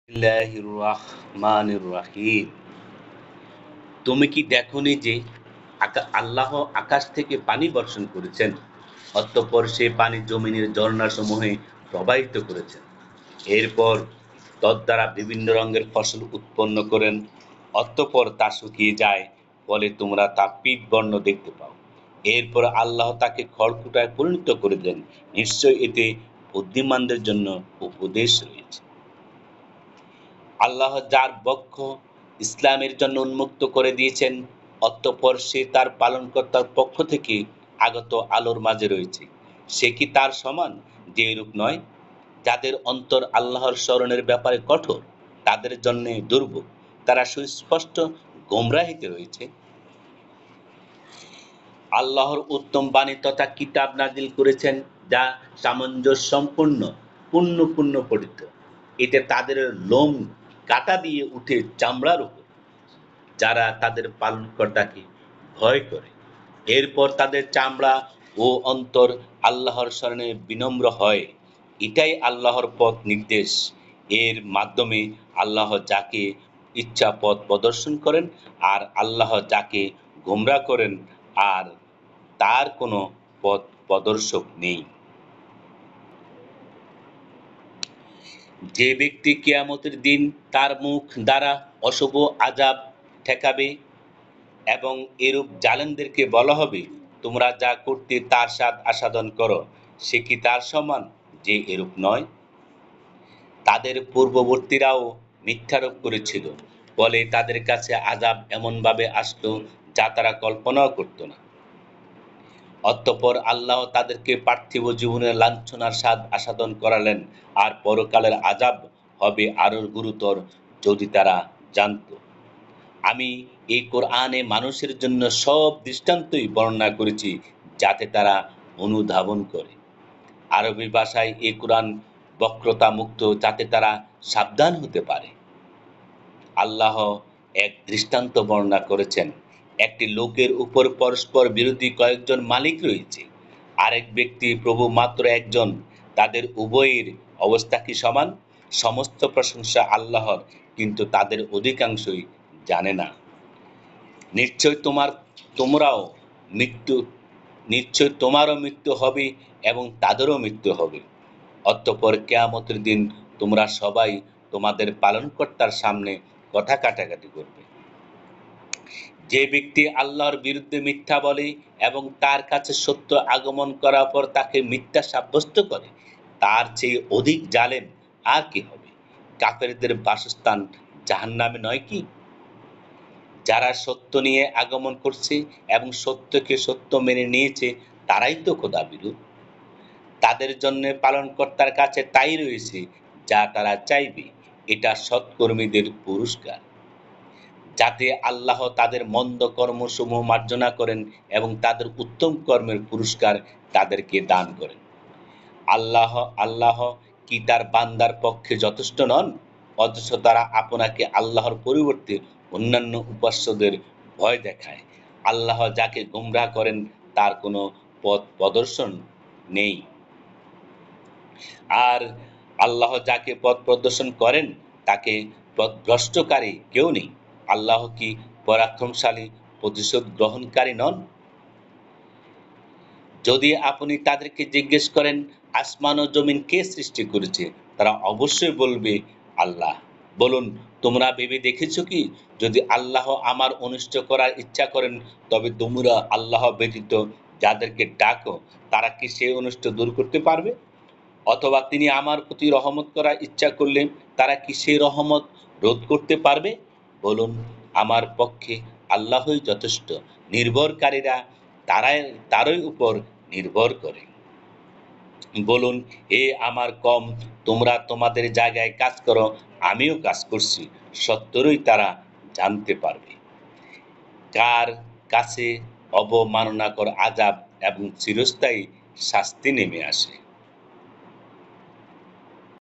বিসমিল্লাহির রহমানির রহিম। তুমি কি দেখনি যে আল্লাহ আকাশ থেকে পানি বর্ষণ করেছেন, অতঃপর সে পানি জমিনের ঝর্ণাসমূহে প্রবাহিত করেছেন। এরপর তদ্বারা বিভিন্ন রঙের ফসল উৎপন্ন করেন, অতঃপর তা শুকিয়ে যায়, ফলে তোমরা তা পীত বর্ণ দেখতে পাও। এরপর আল্লাহ তাকে খড়কুটায় পরিণত করে দেন। নিশ্চয় এতে বুদ্ধিমানদের জন্য উপদেশ রয়েছে। আল্লাহ যার বক্ষ ইসলামের জন্য উন্মুক্ত করে দিয়েছেন, অতঃপর সে তার পালনকর্তার পক্ষ থেকে আগত আলোর মাঝে রয়েছে। সে কি তার সমান? যে এরূপ নয়। যাদের অন্তর আল্লাহর স্মরণের ব্যাপারে কঠোর, তাদের জন্য দুর্ভোগ, তারা সুস্পষ্ট গোমরাহিতে রয়েছে। আল্লাহর উত্তম বাণী তথা কিতাব নাজিল করেছেন, যা সামঞ্জস্যপূর্ণ, পুণ্য পঠিত। এতে তাদের লোম কাটা দিয়ে উঠে চামড়ার উপর, যারা তাদের পালনকর্তাকে ভয় করে। এরপর তাদের চামড়া ও অন্তর আল্লাহর স্মরণে বিনম্র হয়। এটাই আল্লাহর পথ নির্দেশ। এর মাধ্যমে আল্লাহ যাকে ইচ্ছা পথ প্রদর্শন করেন, আর আল্লাহ যাকে গোমরা করেন, আর তার কোনো পথ প্রদর্শক নেই। যে ব্যক্তি কিয়ামতের দিন তার মুখ দ্বারা অশুভ আযাব ঠেকাবে এবং এরূপ জালেমদেরকে বলা হবে, তোমরা যা করতে তার স্বাদ আস্বাদন করো, সে কি তার সমান? যে এরূপ নয়। তাদের পূর্ববর্তীরাও মিথ্যারোপ করেছিল, বলে তাদের কাছে আযাব এমনভাবে আসলো যা তারা কল্পনাও করত না। অতঃপর আল্লাহ তাদেরকে পার্থিব জীবনের লাঞ্ছনার স্বাদ আস্বাদন করালেন, আর পরকালের আযাব হবে আরো গুরুতর, যদি তারা জানত। আমি এই কোরআনে মানুষের জন্য সব দৃষ্টান্তই বর্ণনা করেছি, যাতে তারা অনুধাবন করে। আরবি ভাষায় এই কোরআন বক্রতা মুক্ত, যাতে তারা সাবধান হতে পারে। আল্লাহ এক দৃষ্টান্ত বর্ণনা করেছেন, একটি লোকের উপর পরস্পর বিরোধী কয়েকজন মালিক রয়েছে। আরেক ব্যক্তি প্রভু মাত্র একজন। তাদের উভয়ের অবস্থা কি সমান? সমস্ত প্রশংসা আল্লাহর, কিন্তু তাদের অধিকাংশই জানে না। নিশ্চয় তোমরাও মৃত্যু নিশ্চয় তোমারও মৃত্যু হবে এবং তাদেরও মৃত্যু হবে। অতঃপর কিয়ামতের দিন তোমরা সবাই তোমাদের পালনকর্তার সামনে কথা কাটাকাটি করবে। যে ব্যক্তি আল্লাহর বিরুদ্ধে মিথ্যা বলে এবং তার কাছে সত্য আগমন করার পর তাকে মিথ্যা সাব্যস্ত করে, তার চেয়ে অধিক জালেম আর কি হবে? কাফেরদের বাসস্থান জাহান্নামে নয় কি? যারা সত্য নিয়ে আগমন করছে এবং সত্যকে সত্য মেনে নিয়েছে, তারাই তো খোদাভীরু। তাদের জন্য পালনকর্তার কাছে তাই রয়েছে যা তারা চাইবে। এটা সৎকর্মীদের পুরস্কার, যাতে আল্লাহ তাদের মন্দ কর্মসমূহ মার্জনা করেন এবং তাদের উত্তম কর্মের পুরস্কার তাদেরকে দান করেন। আল্লাহ কি তার বান্দার পক্ষে যথেষ্ট নন? অথচ তারা আপনাকে আল্লাহর পরিবর্তে অন্যান্য উপাস্যদের ভয় দেখায়। আল্লাহ যাকে গোমরাহ করেন, তার কোনো পথ প্রদর্শন নেই, আর আল্লাহ যাকে পথ প্রদর্শন করেন, তাকে পথভ্রষ্টকারী কেউ নেই। আল্লাহ কি পরাক্রমশালী, প্রতিশোধ গ্রহণকারী নন? যদি আপনি তাদেরকে জিজ্ঞেস করেন, আসমান ও জমিন কে সৃষ্টি করেছে, তারা অবশ্যই বলবে, আল্লাহ। বলুন, তোমরা ভেবে দেখেছো কি, যদি আল্লাহ আমার অনিষ্ট করার ইচ্ছা করেন, তবে তোমরা আল্লাহ ব্যতীত যাদেরকে ডাকো, তারা কি সেই অনিষ্ট দূর করতে পারবে? অথবা তিনি আমার প্রতি রহমত করার ইচ্ছা করলে তারা কি সেই রহমত রোধ করতে পারবে? বলুন, আমার পক্ষে আল্লাহই যথেষ্ট। নির্ভরকারীরা তারই উপর নির্ভর করে। বলুন, হে আমার কওম, তোমরা তোমাদের জায়গায় কাজ করো, আমিও কাজ করছি। সত্তরই তারা জানতে পারবে কার কাছে অবমাননাকর আযাব এবং চিরস্থায়ী শাস্তি নেমে আসে।